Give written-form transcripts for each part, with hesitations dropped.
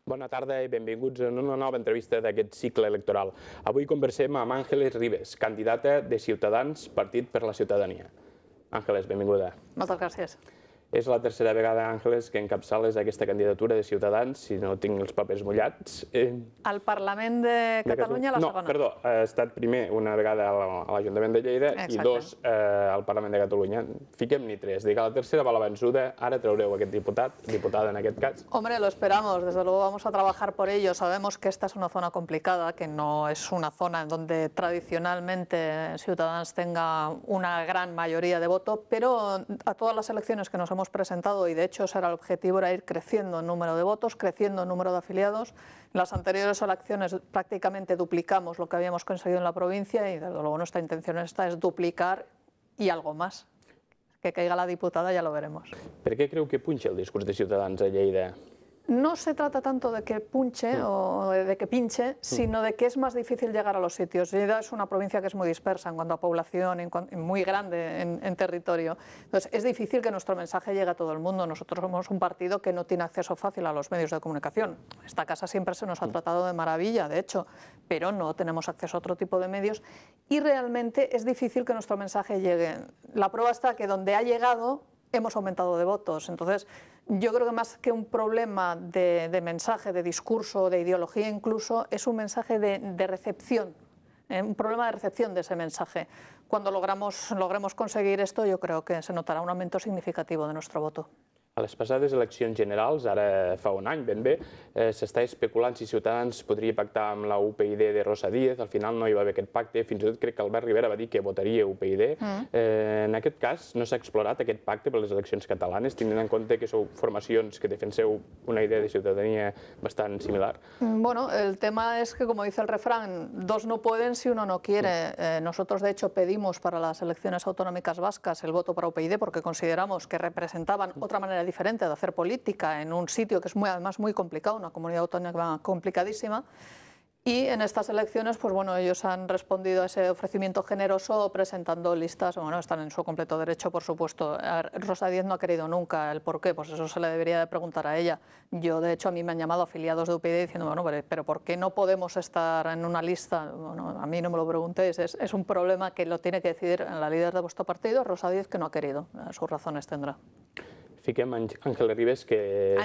Bona tarda i benvinguts en una nova entrevista d'aquest cicle electoral. Avui conversem amb Ángeles Ribes, candidata de Ciutadans, Partit per la Ciutadania. Ángeles, benvinguda. Moltes gràcies. És la tercera vegada, Ángeles, que encapçales aquesta candidatura de Ciutadans, si no tinc els papers mullats. Al Parlament de Catalunya, la segona. No, perdó, ha estat primer una vegada a l'Ajuntament de Lleida i dos al Parlament de Catalunya. Fiquem-n'hi tres. Dic, a la tercera va la vençuda, ara traureu aquest diputada en aquest cas. Hombre, lo esperamos, desde luego vamos a trabajar por ello. Sabemos que esta es una zona complicada, que no es una zona en donde tradicionalmente Ciudadanos tenga una gran mayoría de voto, pero a todas las elecciones que nos hemos presentado, y de hecho ese era el objetivo, era ir creciendo en número de votos, creciendo en número de afiliados. En las anteriores elecciones prácticamente duplicamos lo que habíamos conseguido en la provincia y desde luego nuestra intención esta es duplicar y algo más. Que caiga la diputada ya lo veremos. Per què creu que punxa el discurs de Ciutadans a Lleida? No se trata tanto de que punche o de que pinche, sino de que es más difícil llegar a los sitios. Lleida es una provincia que es muy dispersa en cuanto a población, muy grande en territorio. Entonces es difícil que nuestro mensaje llegue a todo el mundo. Nosotros somos un partido que no tiene acceso fácil a los medios de comunicación. Esta casa siempre se nos ha tratado de maravilla, de hecho, pero no tenemos acceso a otro tipo de medios y realmente es difícil que nuestro mensaje llegue. La prueba está que donde ha llegado hemos aumentado de votos. Entonces, yo creo que más que un problema de mensaje, de discurso, de ideología incluso, es un mensaje de recepción, un problema de recepción de ese mensaje. Cuando logremos conseguir esto, yo creo que se notarà un aumento significativo de nuestro voto. A les passades eleccions generals, ara fa un any ben bé, s'està especulant si Ciutadans podria pactar amb la UPyD de Rosa Díez. Al final no hi va haver aquest pacte, fins i tot crec que Albert Rivera va dir que votaria UPyD. En aquest cas, no s'ha explorat aquest pacte per les eleccions catalanes, tenint en compte que sou formacions que defenseu una idea de ciutadania bastant similar? Bueno, el tema es que, como dice el refrán, dos no pueden si uno no quiere. Nosotros, de hecho, pedimos para las elecciones autonómicas vascas el voto para UPyD porque consideramos que representaban otra manera diferente de hacer política en un sitio que es además muy complicado, una comunidad autónoma complicadísima. Y en estas elecciones, pues bueno, ellos han respondido a ese ofrecimiento generoso presentando listas, bueno, están en su completo derecho, por supuesto. Rosa Díez no ha querido nunca, ¿el por qué? Pues eso se le debería de preguntar a ella. Yo, de hecho, a mí me han llamado afiliados de UPyD diciendo, bueno, pero ¿por qué no podemos estar en una lista? Bueno, a mí no me lo preguntéis, es un problema que lo tiene que decidir la líder de vuestro partido, Rosa Díez, que no ha querido, sus razones tendrá. Fiquem Ángeles Ribes, que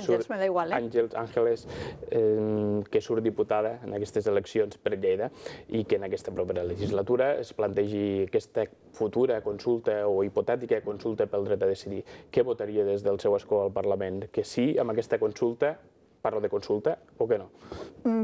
surt diputada en aquestes eleccions per Lleida i que en aquesta propera legislatura es plantegi aquesta futura consulta o hipotètica consulta pel dret a decidir. Què votaria des del seu escó al Parlament? Que sí amb aquesta consulta? ¿Parlo de consulta o que no?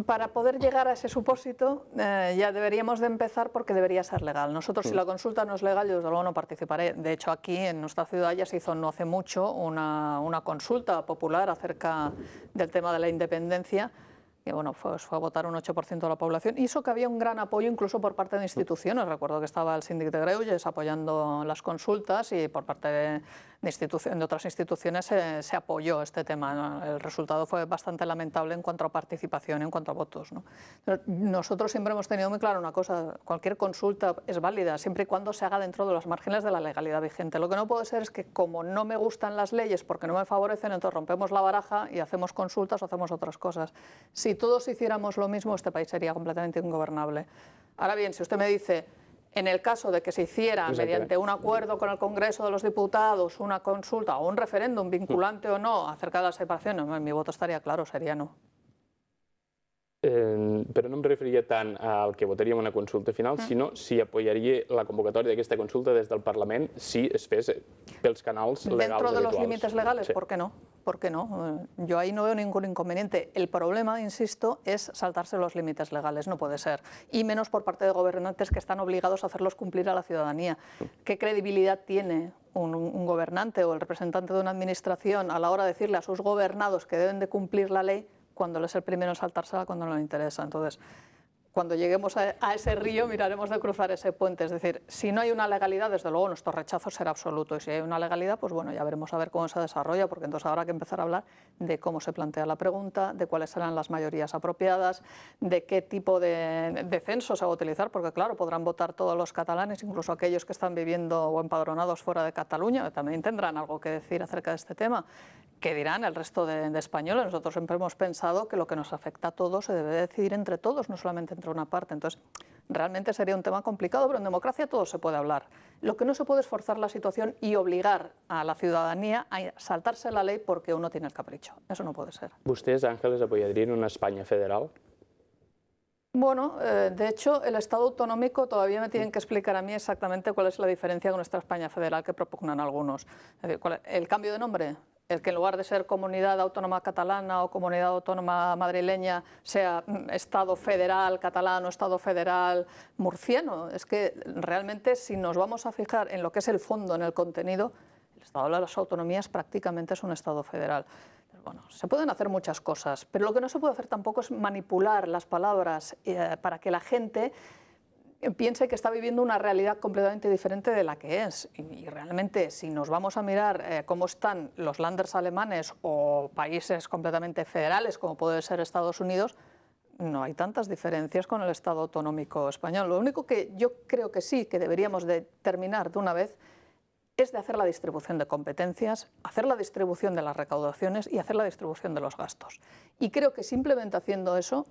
Para poder llegar a ese supósito ya deberíamos de empezar porque debería ser legal. Nosotros, si la consulta no es legal, yo desde luego no participaré. De hecho, aquí en nuestra ciudad ya se hizo no hace mucho una consulta popular acerca del tema de la independencia, que bueno, fue a votar un 8% de la población, y eso que había un gran apoyo incluso por parte de instituciones. Recuerdo que estaba el Síndic de Greuges apoyando las consultas y por parte de otras instituciones se apoyó este tema. El resultado fue bastante lamentable en cuanto a participación, en cuanto a votos, ¿no? Nosotros siempre hemos tenido muy claro una cosa: cualquier consulta es válida siempre y cuando se haga dentro de los márgenes de la legalidad vigente. Lo que no puede ser es que, como no me gustan las leyes porque no me favorecen, entonces rompemos la baraja y hacemos consultas o hacemos otras cosas. Si todos hiciéramos lo mismo, este país sería completamente ingobernable. Ahora bien, si usted me dice, en el caso de que se hiciera mediante un acuerdo con el Congreso de los Diputados una consulta o un referéndum vinculante o no acerca de la separación, mi voto estaría claro, sería no. Però no em referiria tant al que votaríem una consulta final, sinó si apoyaria la convocatòria d'aquesta consulta des del Parlament si es fes pels canals legals habituals. Dentro de los límites legales, ¿por qué no? ¿Por qué no? Yo ahí no veo ningún inconveniente. El problema, insisto, es saltarse los límites legales, no puede ser. Y menos por parte de gobernantes que están obligados a hacerlos cumplir a la ciudadanía. ¿Qué credibilidad tiene un gobernante o el representante de una administración a la hora de decirle a sus gobernados que deben de cumplir la ley cuando él es el primero en saltársela cuando no le interesa? Entonces, cuando lleguemos a ese río miraremos de cruzar ese puente. Es decir, si no hay una legalidad, desde luego nuestro rechazo será absoluto, y si hay una legalidad, pues bueno, ya veremos a ver cómo se desarrolla, porque entonces habrá que empezar a hablar de cómo se plantea la pregunta, de cuáles serán las mayorías apropiadas, de qué tipo de censo se va a utilizar, porque claro, podrán votar todos los catalanes, incluso aquellos que están viviendo o empadronados fuera de Cataluña, que también tendrán algo que decir acerca de este tema. ¿Qué dirán el resto de españoles? Nosotros siempre hemos pensado que lo que nos afecta a todos se debe decidir entre todos, no solamente entre una parte. Entonces, realmente sería un tema complicado, pero en democracia todo se puede hablar. Lo que no se puede es forzar la situación y obligar a la ciudadanía a saltarse la ley porque uno tiene el capricho. Eso no puede ser. ¿Vostès, Ángeles, apoyarían una España federal? Bueno, de hecho, el Estado autonómico todavía me tienen que explicar a mí exactamente cuál es la diferencia con nuestra España federal que propugnan algunos. Es decir, ¿el cambio de nombre? El que en lugar de ser comunidad autónoma catalana o comunidad autónoma madrileña sea Estado federal catalano, Estado federal murciano. Es que realmente si nos vamos a fijar en lo que es el fondo, en el contenido, el Estado de las autonomías prácticamente es un Estado federal. Bueno, se pueden hacer muchas cosas, pero lo que no se puede hacer tampoco es manipular las palabras para que la gente piense que está viviendo una realidad completamente diferente de la que es. Y realmente, si nos vamos a mirar cómo están los Länders alemanes o países completamente federales, como puede ser Estados Unidos, no hay tantas diferencias con el Estado autonómico español. Lo único que yo creo que sí que deberíamos de terminar de una vez es de hacer la distribución de competencias, hacer la distribución de las recaudaciones y hacer la distribución de los gastos. Y creo que simplemente haciendo eso,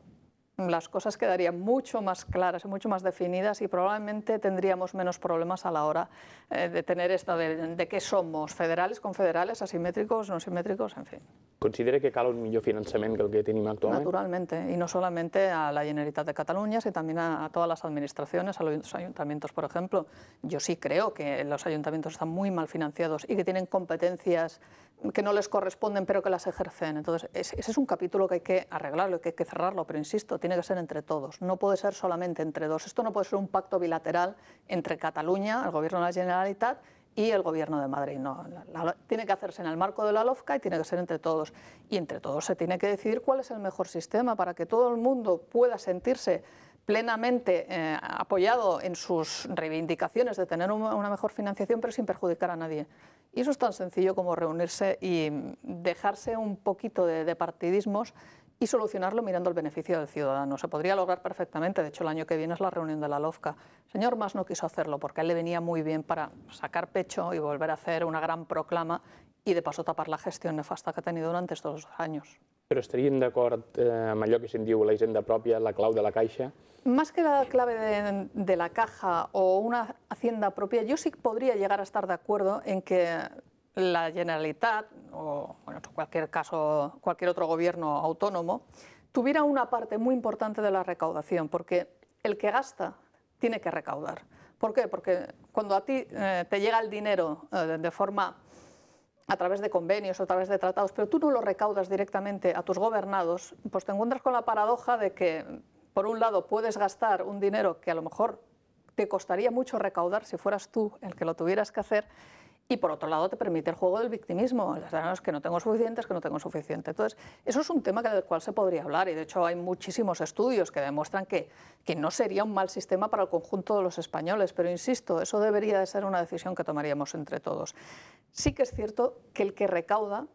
las cosas quedarían mucho más claras y mucho más definidas y probablemente tendríamos menos problemas a la hora de tener esto de qué somos, federales, confederales, asimétricos, no simétricos, en fin. Considera que cal un millor finançament que el que tenim actualment? Naturalmente, y no solamente a la Generalitat de Cataluña, sino también a todas las administraciones, a los ayuntamientos, por ejemplo. Yo sí creo que los ayuntamientos están muy mal financiados y que tienen competencias que no les corresponden, pero que las ejercen. Entonces, ese es un capítulo que hay que arreglarlo, que hay que cerrarlo, pero insisto, tiene que ser entre todos, no puede ser solamente entre dos. Esto no puede ser un pacto bilateral entre Cataluña, el Gobierno de la Generalitat, y el Gobierno de Madrid. No, tiene que hacerse en el marco de la LOFCA y tiene que ser entre todos. Y entre todos se tiene que decidir cuál es el mejor sistema para que todo el mundo pueda sentirse plenamente apoyado en sus reivindicaciones de tener una mejor financiación, pero sin perjudicar a nadie. Y eso es tan sencillo como reunirse y dejarse un poquito de partidismos y solucionarlo mirando el beneficio del ciudadano. Se podría lograr perfectamente, de hecho el año que viene es la reunión de la LOFCA. El señor Mas no quiso hacerlo porque a él le venía muy bien para sacar pecho y volver a hacer una gran proclama y de paso tapar la gestión nefasta que ha tenido durante estos 2 años. Però estarien d'acord amb allò que se'n diu la hisenda pròpia, la clau de la caixa? Más que la clave de la caja o una hacienda propia, yo sí podría llegar a estar de acuerdo en que la Generalitat, o bueno, en cualquier caso cualquier otro gobierno autónomo, tuviera una parte muy importante de la recaudación, porque el que gasta tiene que recaudar. ¿Por qué? Porque cuando a ti te llega el dinero de forma a través de convenios o a través de tratados, pero tú no lo recaudas directamente a tus gobernados, pues te encuentras con la paradoja de que, por un lado, puedes gastar un dinero que a lo mejor te costaría mucho recaudar si fueras tú el que lo tuvieras que hacer, y por otro lado te permite el juego del victimismo, es que no tengo suficiente, es que no tengo suficiente. Entonces, eso es un tema del cual se podría hablar y de hecho hay muchísimos estudios que demuestran que no sería un mal sistema para el conjunto de los españoles, pero insisto, eso debería de ser una decisión que tomaríamos entre todos. Sí que es cierto que el que recauda,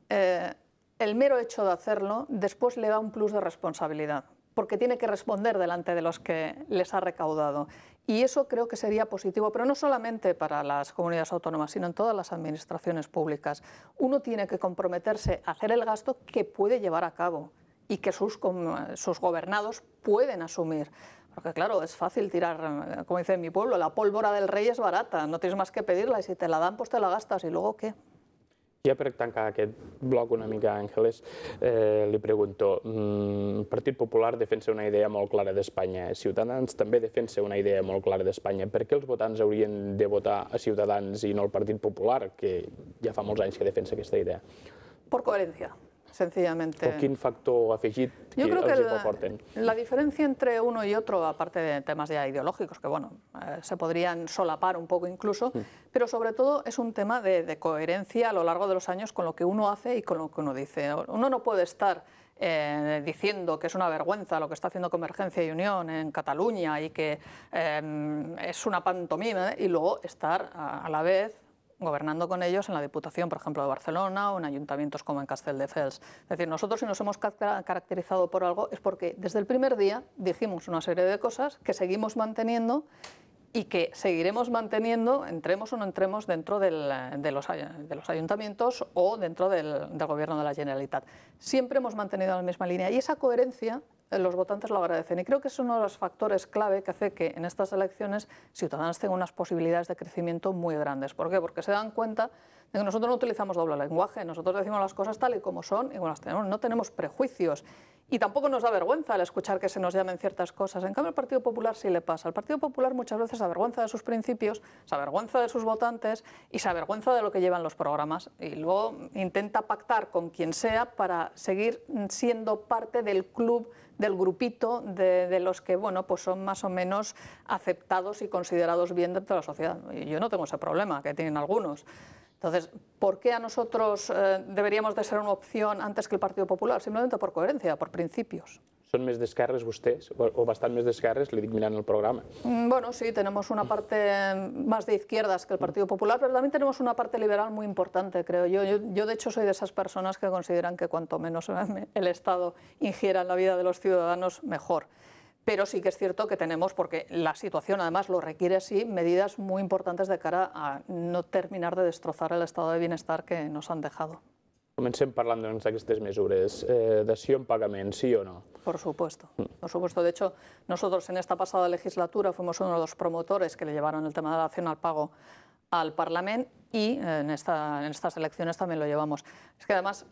el mero hecho de hacerlo, después le da un plus de responsabilidad, porque tiene que responder delante de los que les ha recaudado. Y eso creo que sería positivo, pero no solamente para las comunidades autónomas, sino en todas las administraciones públicas. Uno tiene que comprometerse a hacer el gasto que puede llevar a cabo y que sus gobernados pueden asumir. Porque claro, es fácil tirar, como dice en mi pueblo, la pólvora del rey es barata, no tienes más que pedirla y si te la dan, pues te la gastas y luego ¿qué? Ja per tancar aquest bloc una mica, Àngeles, li pregunto, el Partit Popular defensa una idea molt clara d'Espanya, Ciutadans també defensa una idea molt clara d'Espanya. Per què els votants haurien de votar a Ciutadans i no al Partit Popular, que ja fa molts anys que defensa aquesta idea? Por coherencia. sencillamente. O quin factor afegit que els ho aporten? La diferencia entre uno y otro, aparte de temas ya ideológicos, que bueno, se podrían solapar un poco incluso, pero sobre todo es un tema de coherencia a lo largo de los años con lo que uno hace y con lo que uno dice. Uno no puede estar diciendo que es una vergüenza lo que está haciendo Convergencia y Unión en Cataluña y que es una pantomima, y luego estar a la vez gobernando con ellos en la Diputación, por ejemplo, de Barcelona, o en ayuntamientos como en Castelldefels. Es decir, nosotros si nos hemos caracterizado por algo es porque desde el primer día dijimos una serie de cosas que seguimos manteniendo y que seguiremos manteniendo, entremos o no entremos dentro de los ayuntamientos o dentro del Gobierno de la Generalitat. Siempre hemos mantenido la misma línea, y esa coherencia los votantes lo agradecen, y creo que es uno de los factores clave que hace que en estas elecciones Ciudadanos tenga unas posibilidades de crecimiento muy grandes. ¿Por qué? Porque se dan cuenta de que nosotros no utilizamos doble lenguaje, nosotros decimos las cosas tal y como son y las tenemos, no tenemos prejuicios. Y tampoco nos da vergüenza al escuchar que se nos llamen ciertas cosas. En cambio, al Partido Popular sí le pasa. El Partido Popular muchas veces se avergüenza de sus principios, se avergüenza de sus votantes y se avergüenza de lo que llevan los programas. Y luego intenta pactar con quien sea para seguir siendo parte del club, del grupito de los que bueno, pues son más o menos aceptados y considerados bien dentro de la sociedad. Y yo no tengo ese problema que tienen algunos. Entonces, ¿por qué a nosotros deberíamos de ser una opción antes que el Partido Popular? Simplemente por coherencia, por principios. Són més d'esquerres vostès, o bastant més d'esquerres, li dic mirant el programa. Bueno, sí, tenemos una parte más de izquierdas que el Partido Popular, pero también tenemos una parte liberal muy importante, creo yo. Yo de hecho, soy de esas personas que consideran que cuanto menos el Estado ingiera en la vida de los ciudadanos, mejor. Pero sí que es cierto que tenemos, porque la situación además lo requiere así, medidas muy importantes de cara a no terminar de destrozar el estado de bienestar que nos han dejado. Comencem parlant d'aquestes mesures. Dació en pagament, sí o no? Por supuesto, por supuesto. De hecho, nosotros en esta pasada legislatura fuimos uno de los promotores que le llevaron el tema de la dación al pago al Parlamento, y en estas elecciones también lo llevamos. Es que además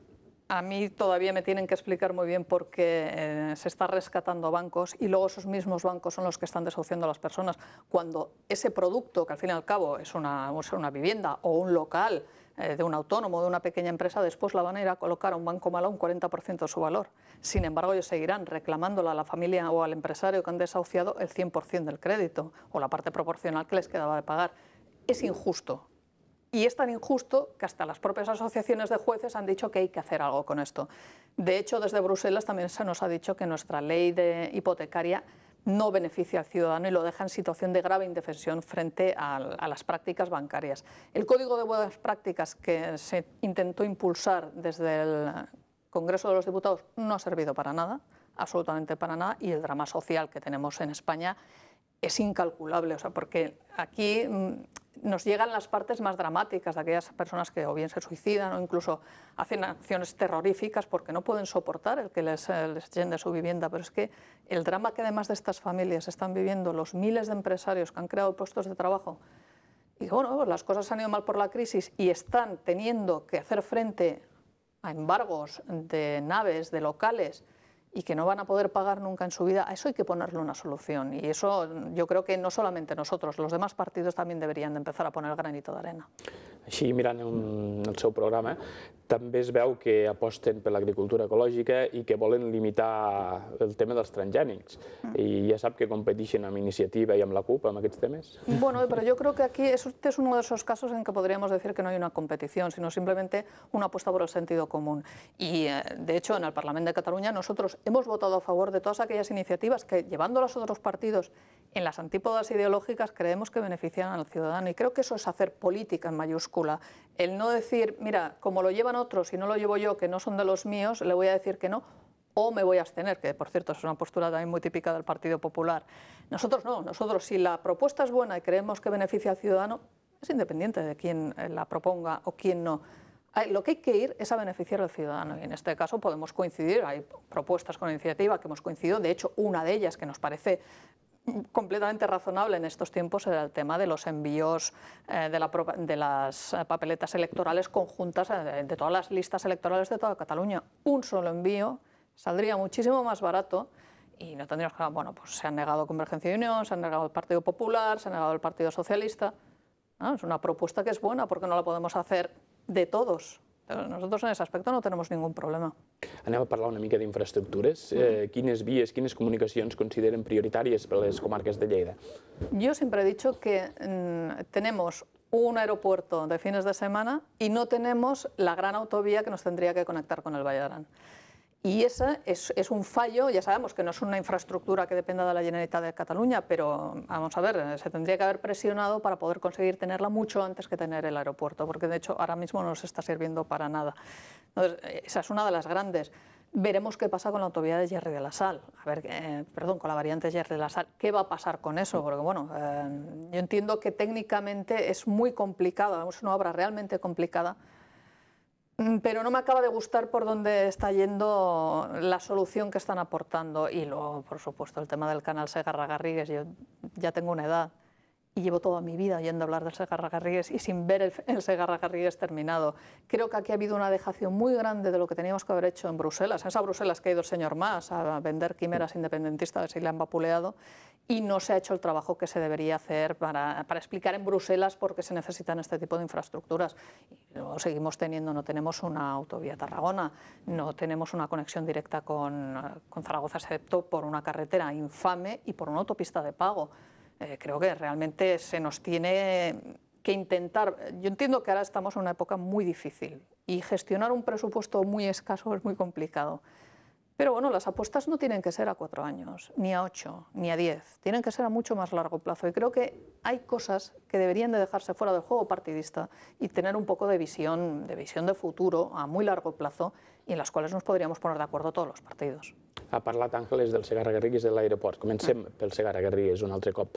a mí todavía me tienen que explicar muy bien por qué se está rescatando bancos y luego esos mismos bancos son los que están desahuciando a las personas, cuando ese producto, que al fin y al cabo es una vivienda o un local de un autónomo, de una pequeña empresa, después la van a ir a colocar a un banco malo a un 40% de su valor. Sin embargo, ellos seguirán reclamándole a la familia o al empresario que han desahuciado el 100% del crédito o la parte proporcional que les quedaba de pagar. Es injusto. Y es tan injusto que hasta las propias asociaciones de jueces han dicho que hay que hacer algo con esto. De hecho, desde Bruselas también se nos ha dicho que nuestra ley hipotecaria no beneficia al ciudadano y lo deja en situación de grave indefensión frente a las prácticas bancarias. El Código de Buenas Prácticas que se intentó impulsar desde el Congreso de los Diputados no ha servido para nada, absolutamente para nada, y el drama social que tenemos en España es incalculable, o sea, porque aquí nos llegan las partes más dramáticas de aquellas personas que o bien se suicidan o incluso hacen acciones terroríficas porque no pueden soportar el que les echen de su vivienda. Pero es que el drama que además de estas familias están viviendo los miles de empresarios que han creado puestos de trabajo, y bueno, pues las cosas han ido mal por la crisis y están teniendo que hacer frente a embargos de naves, de locales, y que no van a poder pagar nunca en su vida, a eso hay que ponerle una solución. Y eso yo creo que no solamente nosotros, los demás partidos también deberían de empezar a poner el granito de arena. Així, mirant el seu programa, també es veu que aposten per l'agricultura ecològica i que volen limitar el tema dels transgènics. I ja sap que competeixen amb Iniciativa i amb la CUP amb aquests temes. Bueno, pero yo creo que aquí este es uno de esos casos en que podríamos decir que no hay una competición, sino simplemente una apuesta por el sentido común. Y de hecho, en el Parlamento de Cataluña nosotros hemos votado a favor de todas aquellas iniciativas que, llevándolas a otros partidos en las antípodas ideológicas, creemos que benefician al ciudadano. Y creo que eso es hacer política en mayúscula. El no decir, mira, como lo llevan otros y no lo llevo yo, que no son de los míos, le voy a decir que no, o me voy a abstener, que por cierto es una postura también muy típica del Partido Popular. Nosotros no, nosotros si la propuesta es buena y creemos que beneficia al ciudadano, es independiente de quién la proponga o quién no. Lo que hay que ir es a beneficiar al ciudadano y en este caso podemos coincidir, hay propuestas con iniciativa que hemos coincidido, de hecho una de ellas que nos parece completamente razonable en estos tiempos era el tema de los envíos de las papeletas electorales conjuntas de todas las listas electorales de toda Cataluña. Un solo envío saldría muchísimo más barato y no tendríamos que, bueno, pues se han negado Convergencia y Unión, se han negado el Partido Popular, se ha negado el Partido Socialista. Es una propuesta que es buena, porque no la podemos hacer de todos, Nosotros en ese aspecto no tenemos ningún problema. Anem a parlar una mica d'infraestructures. Quines vies, quines comunicacions consideren prioritàries per a les comarques de Lleida? Yo siempre he dicho que tenemos un aeropuerto de fines de semana y no tenemos la gran autovía que nos tendría que conectar con el Valle d'Aran. Y ese es un fallo. Ya sabemos que no es una infraestructura que dependa de la Generalitat de Cataluña, pero vamos a ver, se tendría que haber presionado para poder conseguir tenerla mucho antes que tener el aeropuerto, porque de hecho ahora mismo no nos está sirviendo para nada. Entonces, esa es una de las grandes. Veremos qué pasa con la autovía de Gerri de la Sal, perdón, con la variante Gerri de la Sal. ¿Qué va a pasar con eso? Porque bueno, yo entiendo que técnicamente es muy complicado, es una obra realmente complicada, pero no me acaba de gustar por dónde está yendo la solución que están aportando. Y luego, por supuesto, el tema del canal Segarra-Garrigues. Yo ya tengo una edad y llevo toda mi vida oyendo hablar del Segarra-Garrigues y sin ver el Segarra-Garrigues terminado. Creo que aquí ha habido una dejación muy grande de lo que teníamos que haber hecho en Bruselas. En esa Bruselas que ha ido el señor Mas a vender quimeras independentistas y le han vapuleado, y no se ha hecho el trabajo que se debería hacer para explicar en Bruselas por qué se necesitan este tipo de infraestructuras. Y luego seguimos teniendo, no tenemos una autovía Tarragona, no tenemos una conexión directa con Zaragoza, excepto por una carretera infame y por una autopista de pago. Creo que realmente se nos tiene que intentar. Yo entiendo que ahora estamos en una época muy difícil y gestionar un presupuesto muy escaso es muy complicado. Pero bueno, las apuestas no tienen que ser a 4 años, ni a 8, ni a 10, tienen que ser a mucho más largo plazo. Y creo que hay cosas que deberían de dejarse fuera del juego partidista y tener un poco de visión de futuro a muy largo plazo, y en las cuales nos podríamos poner de acuerdo todos los partidos. Ha parlat Àngeles del Segarra-Garrigues i de l'aeroport. Comencem pel Segarra-Garrigues un altre cop.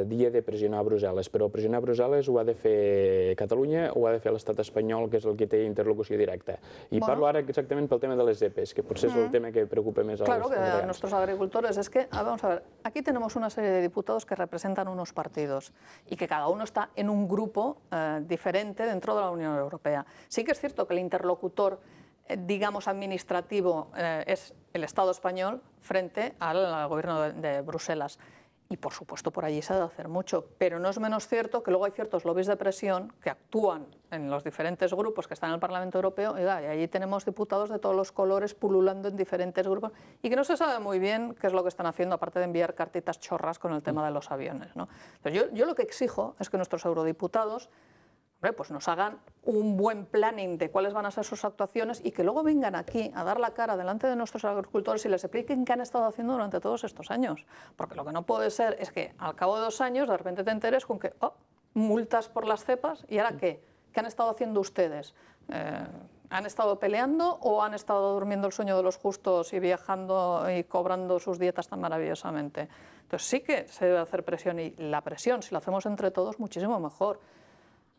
Dia de pressionar a Brussel·les, però pressionar a Brussel·les ho ha de fer Catalunya o ho ha de fer l'estat espanyol, que és el que té interlocució directa? I parlo ara exactament pel tema de les EPEs, que potser és el tema que preocupa més als Claro, que a catalans. nuestros agricultores. Es que, vamos a ver, aquí tenemos una serie de diputados que representan unos partidos y que cada uno está en un grupo diferente dentro de la Unión Europea. Sí que es cierto que el interlocutor, digamos, administrativo es el Estado español frente al gobierno de Bruselas. Y, por supuesto, por allí se ha de hacer mucho. Pero no es menos cierto que luego hay ciertos lobbies de presión que actúan en los diferentes grupos que están en el Parlamento Europeo, y allí tenemos diputados de todos los colores pululando en diferentes grupos y que no se sabe muy bien qué es lo que están haciendo, aparte de enviar cartitas chorras con el tema de los aviones, ¿no? Entonces, yo lo que exijo es que nuestros eurodiputados pues nos hagan un buen planning de cuáles van a ser sus actuaciones y que luego vengan aquí a dar la cara delante de nuestros agricultores y les expliquen qué han estado haciendo durante todos estos años. Porque lo que no puede ser es que al cabo de 2 años de repente te enteres con que multas por las cepas, y ahora ¿qué? ¿Qué han estado haciendo ustedes? ¿Han estado peleando o han estado durmiendo el sueño de los justos y viajando y cobrando sus dietas tan maravillosamente? Entonces sí que se debe hacer presión, y la presión, si la hacemos entre todos, muchísimo mejor.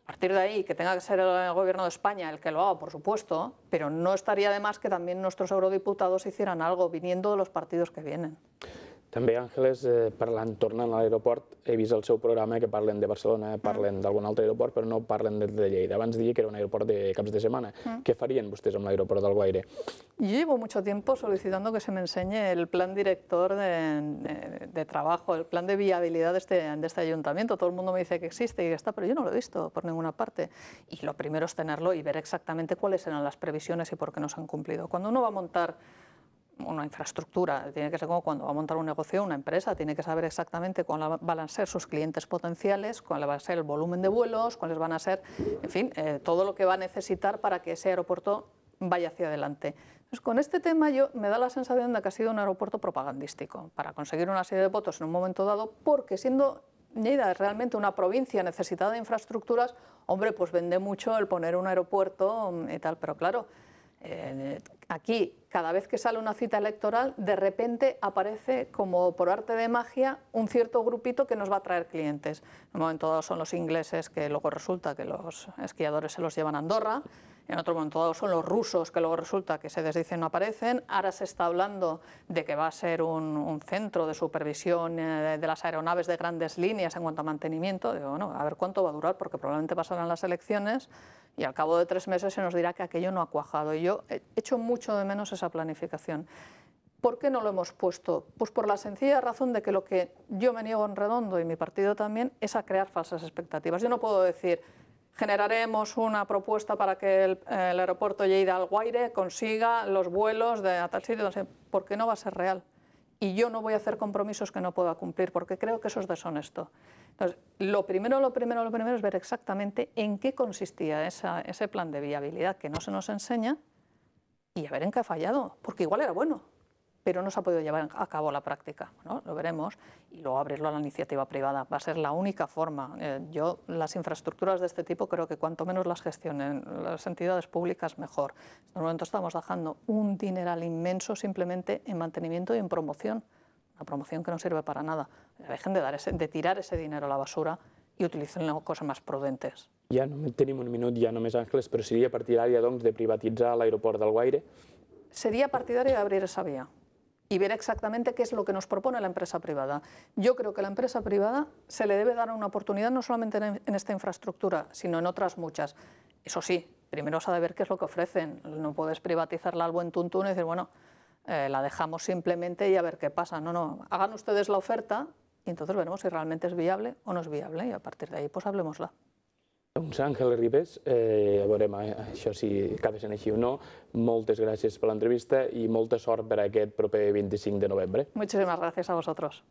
A partir de ahí, que tenga que ser el Gobierno de España el que lo haga, por supuesto, pero no estaría de más que también nuestros eurodiputados hicieran algo, viniendo de los partidos que vienen. També, Àngeles, tornant a l'aeroport, he vist el seu programa que parlen de Barcelona, parlen d'algun altre aeroport, però no parlen de Lleida. Abans deia que era un aeroport de caps de setmana. Què farien vostès amb l'aeroport d'Alguaire? Yo llevo mucho tiempo solicitando que se me enseñe el plan director de trabajo, el plan de viabilidad de este ayuntamiento. Todo el mundo me dice que existe y que está, pero yo no lo he visto por ninguna parte. Y lo primero es tenerlo y ver exactamente cuáles eran las previsiones y por qué no se han cumplido. Cuando uno va a montar una infraestructura, tiene que ser como cuando va a montar un negocio, una empresa, tiene que saber exactamente cuáles van a ser sus clientes potenciales, cuál va a ser el volumen de vuelos, cuáles van a ser, en fin, todo lo que va a necesitar para que ese aeropuerto vaya hacia adelante. Entonces, con este tema me da la sensación de que ha sido un aeropuerto propagandístico, para conseguir una serie de votos en un momento dado, porque siendo Lleida realmente una provincia necesitada de infraestructuras, hombre, pues vende mucho el poner un aeropuerto y tal, pero claro, aquí, cada vez que sale una cita electoral, de repente aparece, como por arte de magia, un cierto grupito que nos va a traer clientes. En un momento dado son los ingleses, que luego resulta que los esquiadores se los llevan a Andorra. En otro momento dado son los rusos, que luego resulta que se desdicen, no aparecen. Ahora se está hablando de que va a ser un centro de supervisión de las aeronaves de grandes líneas en cuanto a mantenimiento. Digo, bueno, a ver cuánto va a durar, porque probablemente pasarán las elecciones y al cabo de 3 meses se nos dirá que aquello no ha cuajado. Y yo echo mucho de menos esa planificación. ¿Por qué no lo hemos puesto? Pues por la sencilla razón de que lo que yo me niego en redondo, y mi partido también, es a crear falsas expectativas. Yo no puedo decir, generaremos una propuesta para que el aeropuerto Lleida-Alguaire consiga los vuelos a tal sitio, porque no va a ser real. Y yo no voy a hacer compromisos que no pueda cumplir, porque creo que eso es deshonesto. Entonces, lo primero es ver exactamente en qué consistía ese plan de viabilidad que no se nos enseña y a ver en qué ha fallado, porque igual era bueno, pero no se ha podido llevar a cabo la práctica, ¿no? Lo veremos, y luego abrirlo a la iniciativa privada. Va a ser la única forma. Yo las infraestructuras de este tipo creo que cuanto menos las gestionen las entidades públicas, mejor. En este momento estamos dejando un dineral inmenso simplemente en mantenimiento y en promoción, una promoción que no sirve para nada. Dejen de tirar ese dinero a la basura i utilitzen coses més prudentes. Ja tenim un minut, ja només, Àngels, però seria partidària, doncs, de privatitzar l'aeroport d'Alguaire? Sería partidaria de abrir esa vía y ver exactamente qué es lo que nos propone la empresa privada. Yo creo que a la empresa privada se le debe dar una oportunidad no solamente en esta infraestructura, sino en otras muchas. Eso sí, primero se ha de ver qué es lo que ofrecen. No puedes privatizarla al buen tuntún y decir, bueno, la dejamos simplemente y a ver qué pasa. No, no, hagan ustedes la oferta y entonces veremos si realmente es viable o no es viable y a partir de ahí pues hablemosla. Doncs Àngel Ribes, veurem això si acaba sent així o no. Moltes gràcies per l'entrevista i molta sort per aquest proper 25 de novembre. Muchísimas gracias a vosotros.